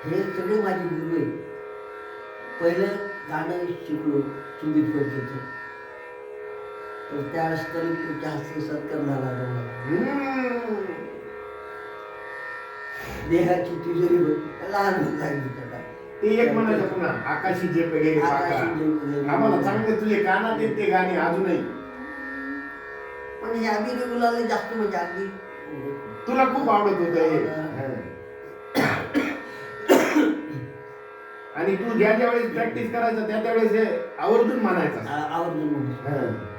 हे सगळे माझे गुरु आहे. पहिलं गाणं शिकलो संगीत परीक्षेचं, तर त्यावेळेस तरी हस्ते सत्कार झाला होता मला. देहाची तिजोरी लहान लागली त्याला. ते एक म्हणायचं पुन्हा आकाशी जे पहिले आम्हाला चांगले तुझे गाणं देत ते गाणे अजूनही. पण हे अभिनय मुलाला जास्त म्हणजे अगदी तुला खूप आवडत होत. आणि तू ज्या वेळेस प्रॅक्टिस करायचं त्या त्यावेळेस हे आवर्जून म्हणायचं. आवर्जून म्हणायचं.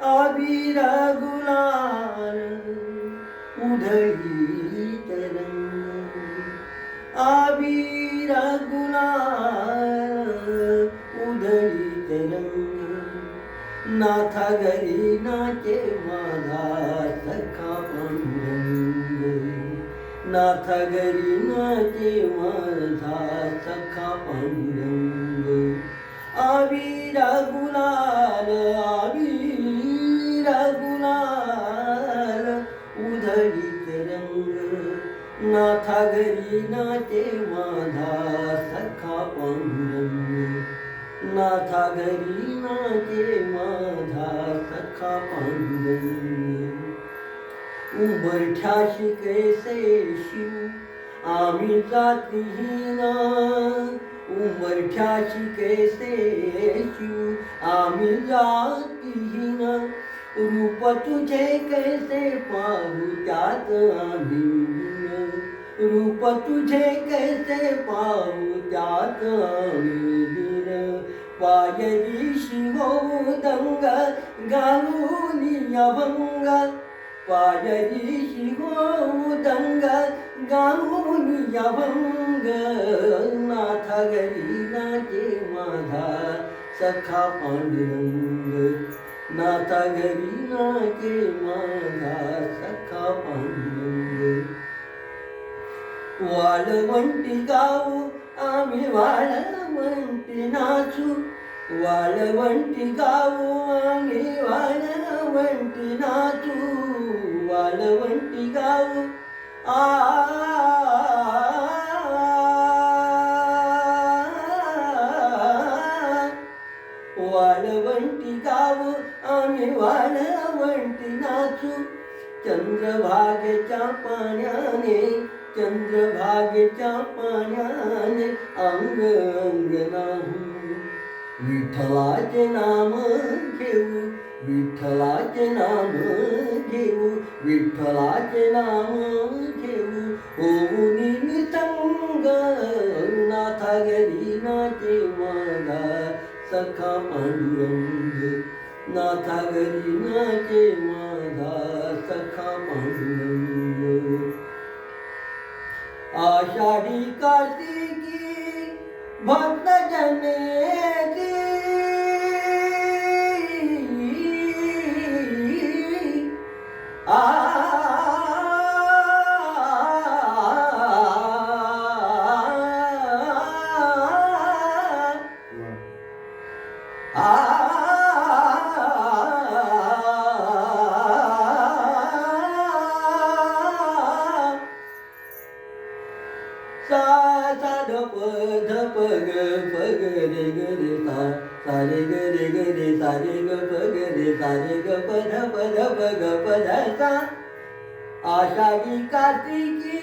आबिरा गुलाल उधळी तरंग, आबिरा गुलाल उधळी तरंग, नाथा घरी नाचे माझा सखा पांडुरंग, नाथा घरी नाचे माझा सखा पांडुरंग, आबिरा गुलाल आबिरा गुलाल उधळीत रंग, नाथा घरी नाचे माझा सखा पांडुरंग, नाथा घरी नाचे माझा सखा पांडुरंग, उंबरठ्याशी कैसे शिव आम्ही जातीहीन, उंबरठ्याशी कैसे शिव आम्ही जातीहीन, रूप तुझे कैसे पाहू त्यात आम्ही दीन, रूप तुझे कैसे पाहू त्यात आम्ही दीन, पायरी शिवो दंग घालून अभंग, पायरी शिवो दंग घालून अभंग, नाथा घरी नाचे माझा सखा पांडुरंग, नाथा घरी नाचे माझा सखा पांडुरंग, वाळवंटी गाऊ आम्ही वाळवंटी नाचू, वाळवंटी गाऊ आम्ही वाळवंटी नाचू, वाळवंटी गाऊ वाळवंटी गाऊ आम्ही वाळवंटी नाचू, चंद्रभागेच्या पाण्याने चंद्रभागेच्या पाण्याने अंग अंग नाहू, विठ्ठलाचे नाम घेऊ विठ्ठलाचे नाम घेऊ विठ्ठलाचे नाम घेऊ, होऊन निसंग नाथा घरी नाचे माझा सखा पांडुरंग, नाथा घरी नाचे माझा सखा पांडुरंग, आषाढी कार्तिकी भक्त जनेती, सा ध प ग रे ग रे सा रे ग रे ग रे सा रे ग प ग रे सा रे ग प ध प ध सा, आषाढी कार्तिकी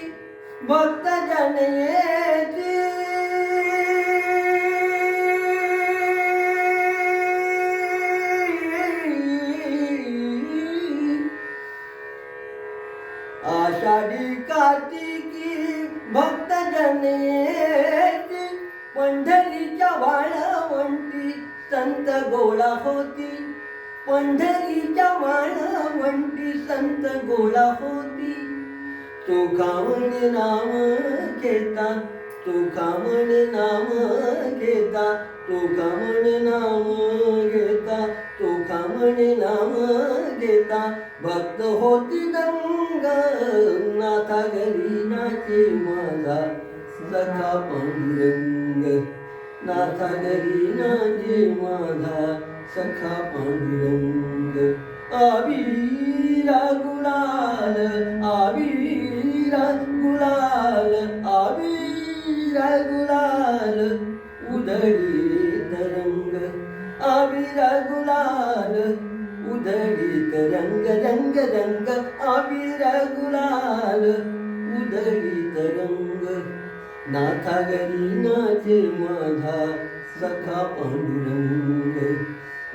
भक्त जन येती, आषाढी कार्तिकी भक्त जन येती, पंढरीच्या वाळवंटी संत गोळा होती, पंढरीच्या वाळवंटी संत गोळा होती, तुकामणे नाम घेता तुकामणे नाम घेता तुकामणे नाम घेता तुकामणे नाम घेता भक्त होती दंग नाथा घरी नाचे माझा सखा पांडुरंग नाथा घरी नाचे माझा सखा पांडुरंग आविरा गुलाल आविरा गुलाल आविरा गुलाल उधळीत रंग आविरा गुलाल उधळीत रंग रंग रंग आविरा गुलाल उधळीत रंग नाथा घरी नाचे माझा सखा पांडुरंग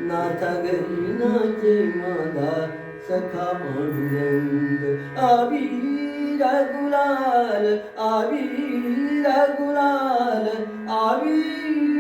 नाथा घरी नाचे माझा सखा पांडुरंग आविरा गुलाल आविरा गुलाल आविरा